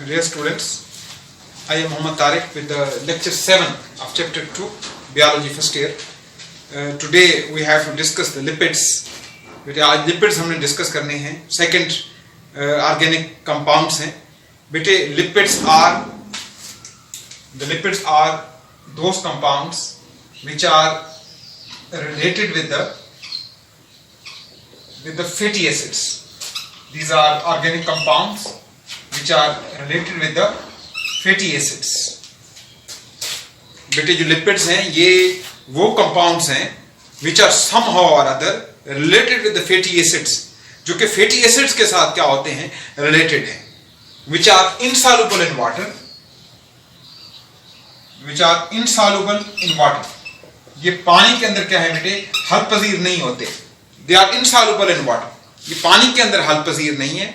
Dear students, I am Mohammad Tariq with the lecture 7 of chapter 2, Biology first year. Today we have to discuss the lipids. बेटे आज lipids हमने discuss करने हैं. Second organic compounds हैं. बेटे lipids are those compounds which are related with the fatty acids. These are organic compounds which are related with the fatty acids. बेटे जो lipids हैं ये वो compounds हैं which are somehow or other related with the fatty acids, जो कि fatty acids के साथ क्या होते हैं, related हैं, which are insoluble in water. ये पानी के अंदर क्या है बेटे, हल पजीर नहीं होते. They are insoluble in water. ये पानी के अंदर हल पजीर नहीं है,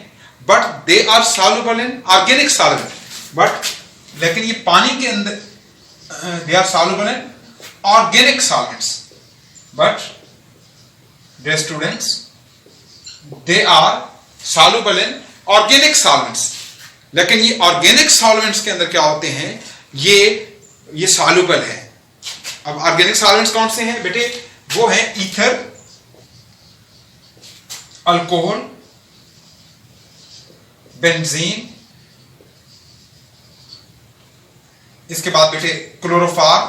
but they are soluble in organic solvent. But लेकिन ये पानी के अंदर they are soluble in organic solvents. But dear students, they are soluble in organic solvents. लेकिन ये organic solvents के अंदर क्या होते हैं, ये soluble है. अब organic solvents कौन से हैं बेटे, वो हैं ether, अल्कोहल, बेंजीन, इसके बाद बेटे क्लोरोफॉर्म,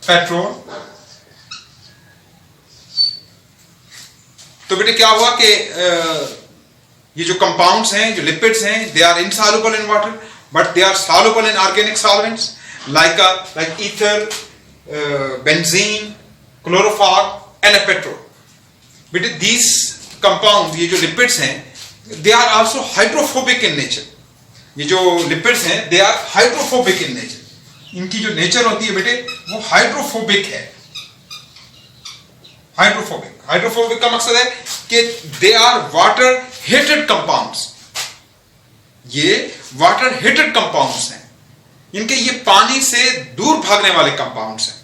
पेट्रोल. तो बेटे क्या हुआ कि ये जो कंपाउंड्स हैं, जो लिपिड्स हैं, they are insoluble in water but they are soluble in organic solvents like ether, benzene, chloroform and a petrol. बेटे these compounds, ये जो lipids हैं, they are also hydrophobic in nature. ये जो lipids हैं, they are hydrophobic in nature. इनकी जो nature होती है बेटे, वो hydrophobic है. Hydrophobic का मकसद है कि they are water hated compounds. ये water hated compounds हैं. इनके ये पानी से दूर भागने वाले compounds हैं.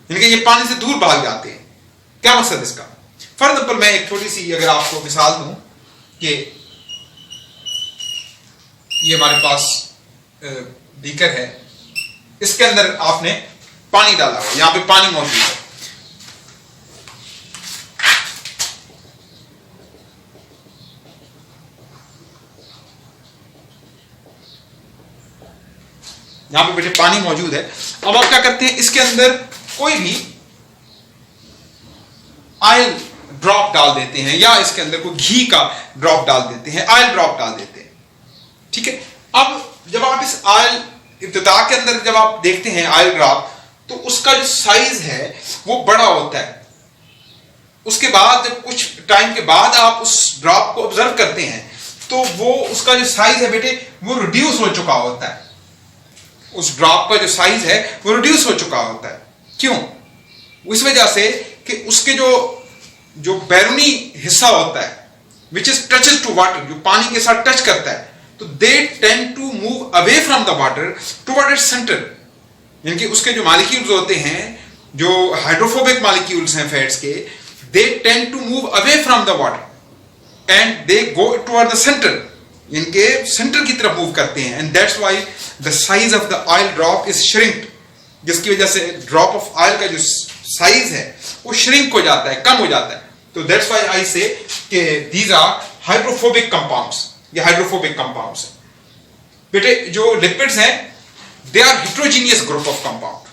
इनके ये पानी से दूर भाग जाते हैं. क्या मकसद इसका? फॉर एग्जाम्पल मैं एक छोटी सी अगर आपको मिसाल दूं कि ये हमारे पास बीकर है, इसके अंदर आपने पानी डाला हुआ, यहां पे पानी मौजूद है. यहां पे बेटे पानी मौजूद है. अब आप क्या करते हैं, इसके अंदर कोई भी ऑयल ड्रॉप डाल देते हैं, या इसके अंदर कोई घी का ड्रॉप डाल देते हैं, ऑयल ड्रॉप डाल देते हैं. ठीक है. अब जब आप इस ऑयल इब्तिदा के अंदर जब आप देखते हैं ऑयल ड्रॉप, तो उसका जो साइज है वो बड़ा होता है. उसके बाद जब कुछ टाइम के बाद आप उस ड्रॉप को ऑब्जर्व करते हैं, तो वो उसका जो साइज है बेटे वो रिड्यूस हो चुका होता है. उस ड्रॉप का जो साइज है वो रिड्यूस हो चुका होता है. क्यों? इस वजह से कि उसके जो बैरूनी हिस्सा होता है, which is touches to water, जो पानी के साथ टच करता है, तो they tend to move away from the water toward its centre. यानी कि उसके जो मॉलिक्यूल्स होते हैं, जो हाइड्रोफोबिक मॉलिक्यूल्स हैं फैट्स के, they tend to move away from the water and they go toward the centre. इनके सेंटर की तरफ मूव करते हैं. And that's why the size of the oil drop is shrinked, जिसकी वजह से ड्रॉप ऑफ ऑयल का जो साइज है वो श्रिंक हो जाता है, कम हो जाता है. तो दैट्स व्हाई आई से कि दीज आर हाइड्रोफोबिक कंपाउंड्स. ये हाइड्रोफोबिक कंपाउंड्स हैं. बेटे जो लिपिड्स हैं, they are heterogeneous group of compound.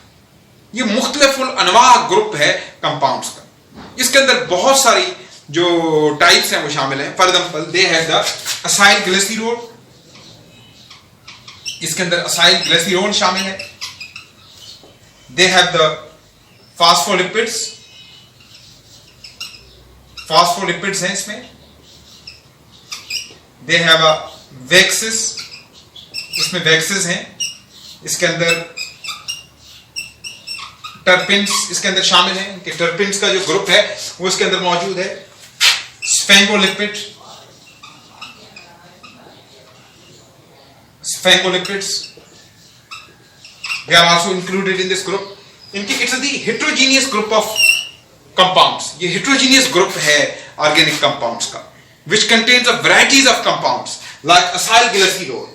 ये मुख्तलिफ अनवा ग्रुप है कंपाउंड्स का. इसके अंदर बहुत सारी जो टाइप्स हैं वो शामिल हैं. For example they have the acyl glycerol. इसके अंदर असाइल ग्लिसरॉल शामिल है. दे हैव द फॉस्फोलिपिड्स हैं इसमें. दे हैव अ वैक्सेस, इसमें वैक्सेस हैं. इसके अंदर टर्पिन्स इसके अंदर शामिल हैं. कि टर्पिन्स का जो ग्रुप है वो इसके अंदर मौजूद है. स्फेंगोलिपिड्स they are also included in this group. इनकी it's the heterogeneous group of compounds. ये हेट्रोजीनियस ग्रुप है ऑर्गेनिक कंपाउंड्स का. which contains a varieties of compounds like acylglycerol.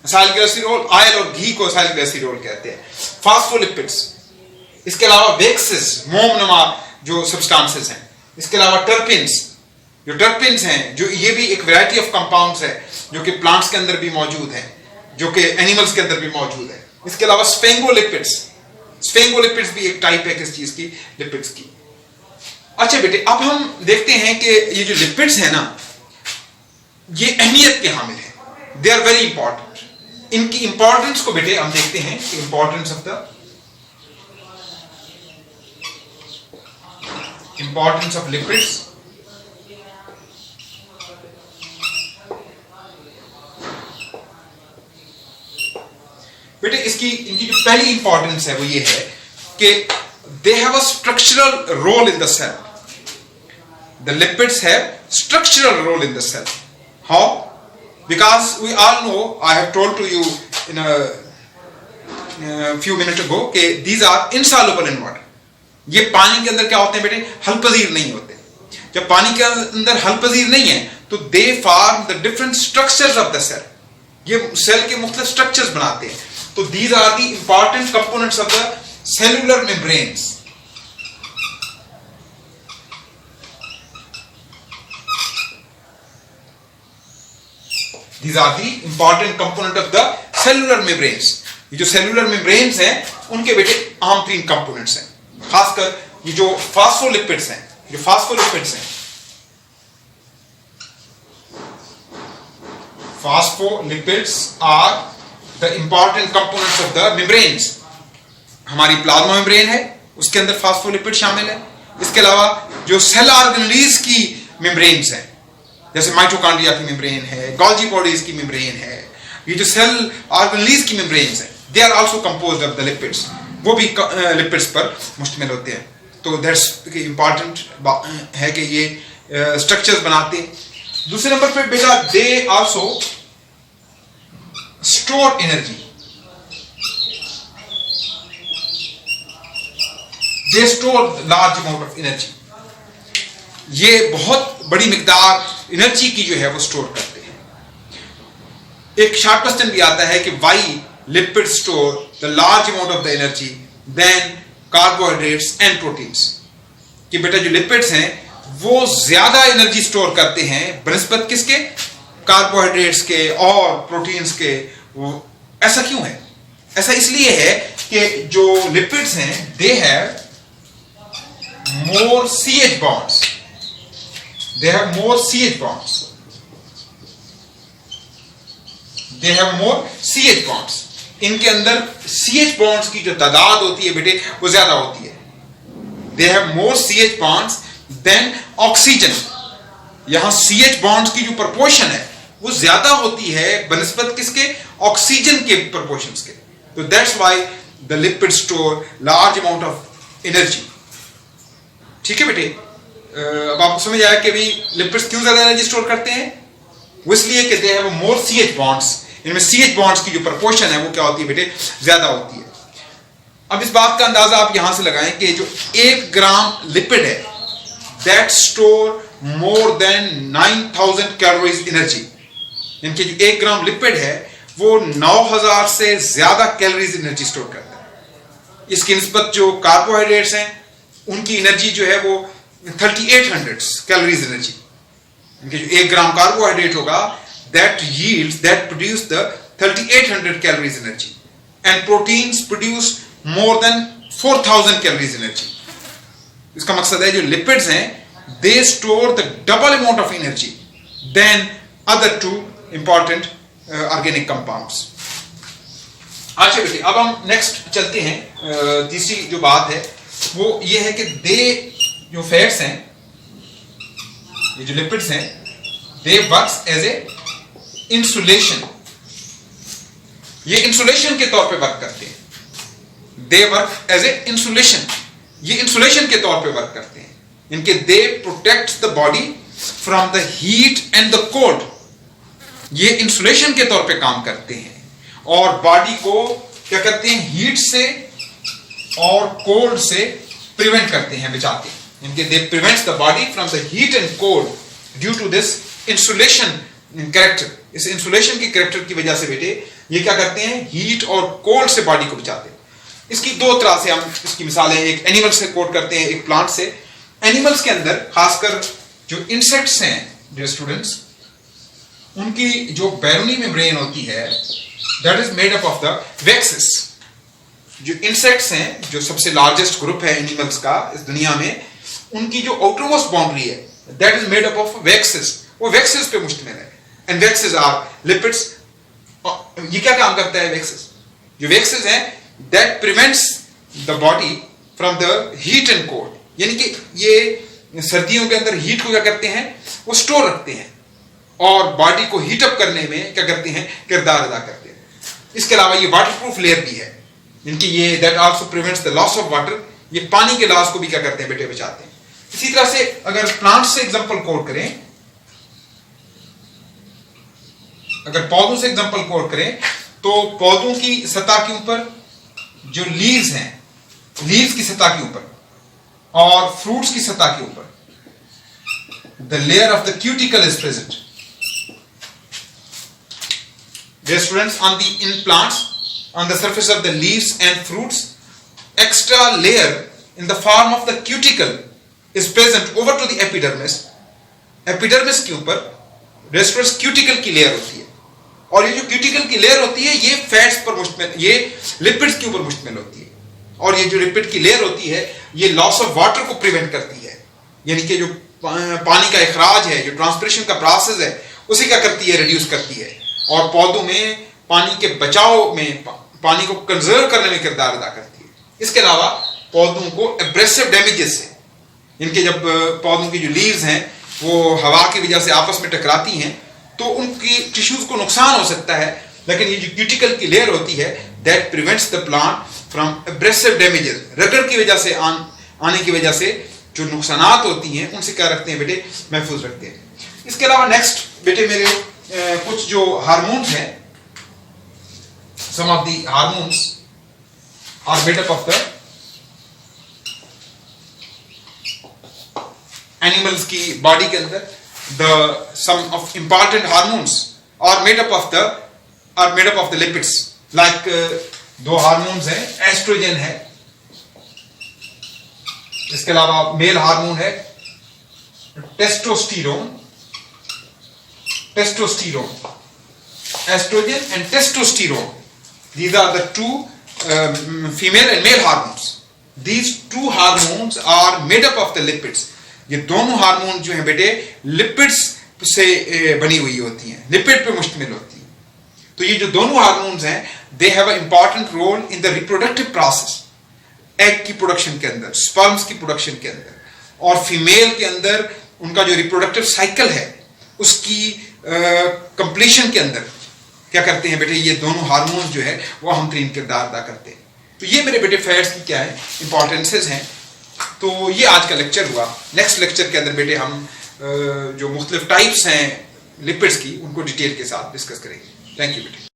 acylglycerol, oil और घी को acylglycerol कहते हैं. Phospholipids, इसके अलावा वेक्सेस, मोमनुमा जो सब्सटेंसेस हैं. इसके अलावा टर्पिन्स, जो टर्पिन्स हैं, जो ये भी एक वैरायटी ऑफ कंपाउंड्स है जो कि प्लांट्स के अंदर भी मौजूद है, जो कि एनिमल्स के अंदर भी मौजूद है. इसके अलावा स्फेंगोलिपिड्स, स्फेंगोलिपिड्स भी एक टाइप है किस चीज की, लिपिड्स की. अच्छा बेटे, अब हम देखते हैं कि ये जो लिपिड्स है ना, ये अहमियत के हामिल है. They are very important. इनकी इंपॉर्टेंस को बेटे हम देखते हैं कि importance of the importance of lipids. बेटे इनकी जो पहली इंपॉर्टेंस है वो ये है कि they have a structural role in the cell. The lipids have structural role in the cell. How? Because we all know, I have told to you in a few minutes ago कि these are insoluble in water. ये पानी के अंदर क्या होते हैं बेटे, हलपजीर नहीं होते. जब पानी के अंदर हलपजीर नहीं है तो they form the different structures of the cell. ये सेल के मुख्तलिफ स्ट्रक्चर्स बनाते हैं. तो these are the important components of the cellular membranes. These are the important component of the cellular membranes. ये जो सेलुलर मेम्ब्रेन्स हैं उनके बेटे अहम 3 कंपोनेंट्स हैं. खासकर ये जो फास्फोलिपिड्स हैं, phospholipids are the important components of the membranes. हमारी प्लाज्मा मेम्ब्रेन है, उसके अंदर फास्फोलिपिड शामिल है. इसके अलावा जो सेल ऑर्गेनेलीज की मेम्ब्रेन्स हैं, जैसे माइटोकॉन्ड्रिया की मेम्ब्रेन है, गोल्जी बॉडीज की मेम्ब्रेन है, ये जो सेल ऑर्गेनेलीज की मेम्ब्रेन्स हैं, they are also composed of the lipids. वो भी लिपिड्स पर मुश्तमिल होते हैं. तो दैट्स इंपॉर्टेंट है कि ये स्ट्रक्चर्स बनाते हैं. दूसरे नंबर पे बेटा they also store energy. They store large amount of energy. ये बहुत बड़ी मिकदार एनर्जी की जो है वो स्टोर करते हैं. एक शॉर्ट क्वेश्चन भी आता है कि Y lipids store the large amount of the energy than carbohydrates and proteins. कि बेटा जो लिपिड्स हैं वो ज्यादा एनर्जी स्टोर करते हैं बनिस्बत किसके, कार्बोहाइड्रेट्स के और प्रोटीन्स के. वो ऐसा क्यों है? ऐसा इसलिए है कि जो लिपिड्स हैं they have more CH bonds. They have more CH bonds. They have more CH bonds. इनके अंदर CH bonds की जो तादाद होती है बेटे वो ज्यादा होती है. They have more CH bonds than oxygen. यहां CH bonds की जो proportion है वो ज्यादा होती है बनिस्बत किसके, ऑक्सीजन के proportions के. तो that's why the lipids store large amount of energy. ठीक है बेटे, अब आपको समझ आया कि भाई लिपिड्स क्यों ज्यादा एनर्जी स्टोर करते हैं. वो इसलिए कि they have more CH bonds. इनमें CH bonds की जो proportion है वो क्या होती है बेटे, ज्यादा होती है. अब इस बात का अंदाजा आप यहां से लगाएं कि जो 1 ग्राम लिपिड है that store more than 9000 calories energy. इनके जो 1 ग्राम लिपिड है वो 9000 से ज्यादा कैलोरीज एनर्जी स्टोर करता है. इसकी निस्बत जो कार्बोहाइड्रेट्स हैं उनकी एनर्जी जो है वो 3800 कैलोरीज एनर्जी. इनके जो 1 ग्राम कार्बोहाइड्रेट होगा that produce the 3800 calories energy, and proteins produce more than 4000 calories energy. इसका मकसद है जो लिपिड्स हैं they store the double amount of energy than other 2 important organic compounds. अच्छा बेटे, अब हम नेक्स्ट चलते हैं. तीसरी जो बात है वो ये है कि दे जो फैट्स हैं, ये जो लिपिड्स हैं, they works as a insulation. ये इंसुलेशन के तौर पे वर्क करते हैं. They work as a insulation. ये इंसुलेशन के तौर पे वर्क करते हैं. इनके they protect the body from the heat and the cold. ये इंसुलेशन के तौर पे काम करते हैं और बॉडी को क्या करते हैं, हीट से और कोल्ड से प्रिवेंट करते हैं, बचाते हैं. इनके they prevents the body from the heat and cold due to this insulation character, इस इंसुलेशन के कैरेक्टर की वजह से बेटे ये क्या करते हैं, हीट और कोल्ड से बॉडी को बचाते हैं। इसकी दो तरह से हम इसकी मिसालें, एक एनिमल से कोट करते हैं, एक प्लांट से। एनिमल्स के अंदर खासकर जो इंसेक्ट्स हैं डियर स्टूडेंट्स, उनकी जो बैरूनी मेम्ब्रेन होती है that is made up of the waxes. जो इंसेक्ट्स हैं, जो सबसे लार्जेस्ट ग्रुप है एनिमल्स का इस दुनिया में, उनकी जो आउटरमोस्ट बाउंड्री है that is made up of waxes. वो वैक्सेस पे मुश्तमिल है, एंड वैक्सेस आर लिपिड्स। ये क्या काम करता है वैक्सेस? जो वैक्सेस हैं that prevents the body from the heat and cold, यानी कि ये सर्दियों के अंदर हीट को क्या करते हैं, वो स्टोर रखते हैं और बॉडी को हीट अप करने में क्या करते हैं, किरदार अदा करते हैं। इसके अलावा ये वाटरप्रूफ लेयर भी है, इनकी ये that also prevents the loss of water, ये पानी के लॉस को भी क्या करते हैं बेटे, बचाते हैं। इसी तरह से अगर प्लांट से एग्जांपल कोट करें, अगर पौधों से एग्जांपल कोट करें, तो पौधों की सतह के ऊपर जो लीव्स हैं, लीव्स की सतह के ऊपर और फ्रूट्स की सतह के ऊपर the layer of the cuticle is present. Dear students, in plants, on the surface of the leaves and fruits, extra layer in the form of the cuticle is present over to the epidermis. Epidermis के ऊपर रेस्टोरस cuticle की layer होती है, और ये जो cuticle की layer होती है ये फैट्स पर मुश्तमिल, ये लिपिड्स के ऊपर मुश्तमिल होती है। और ये जो लिपिड की लेयर होती है ये लॉस ऑफ वाटर को प्रिवेंट करती है, यानी कि जो पानी का इखराज है, जो ट्रांसपिरेशन का प्रोसेस है, उसे क्या करती है, रिड्यूस करती है, और पौधों में पानी के बचाव में, पानी को कंजर्व करने में किरदार अदा करती है। इसके अलावा पौधों को एब्रेसिव डैमेजेस से, इनके जब पौधों की जो लीव्स हैं वो हवा की वजह से आपस में टकराती हैं तो उनकी टिश्यूज को नुकसान हो सकता है, लेकिन ये जो क्यूटिकल की लेयर होती है that prevents the plant from abrasive damages, रगड़ की वजह से आने की वजह से जो नुकसानात होती हैं उनसे क्या रखते हैं बेटे, महफूज रखते हैं। इसके अलावा नेक्स्ट बेटे मेरे कुछ जो हार्मोन्स हैं, some of the hormones are made up of the animals की बॉडी के अंदर, the some of important hormones are made up of the lipids, like दो हार्मोन्स हैं, एस्ट्रोजन है, इसके अलावा मेल हार्मोन है testosterone, estrogen and testosterone. These are the two female and male hormones. These two hormones are made up of the lipids. ये दोनों hormone जो हैं बेटे लिपिड्स से बनी हुई होती हैं, लिपिड पे मुश्तमिल होती हैं। तो ये जो दोनों हार्मोन्स हैं they have an important role in the reproductive process. Egg की प्रोडक्शन के अंदर, स्पर्म्स की प्रोडक्शन के अंदर, और फीमेल के अंदर उनका जो रिप्रोडक्टिव साइकिल है उसकी कंप्लीशन के अंदर क्या करते हैं बेटे, ये दोनों हार्मोन्स जो है वो अहम तरीन किरदार अदा करते हैं। तो ये मेरे बेटे फैट्स की क्या है, इंपॉर्टेंसेस हैं। तो ये आज का लेक्चर हुआ। नेक्स्ट लेक्चर के अंदर बेटे हम जो मुख्तलिफ टाइप्स हैं लिपिड्स की उनको डिटेल के साथ डिस्कस करेंगे। थैंक यू बेटे।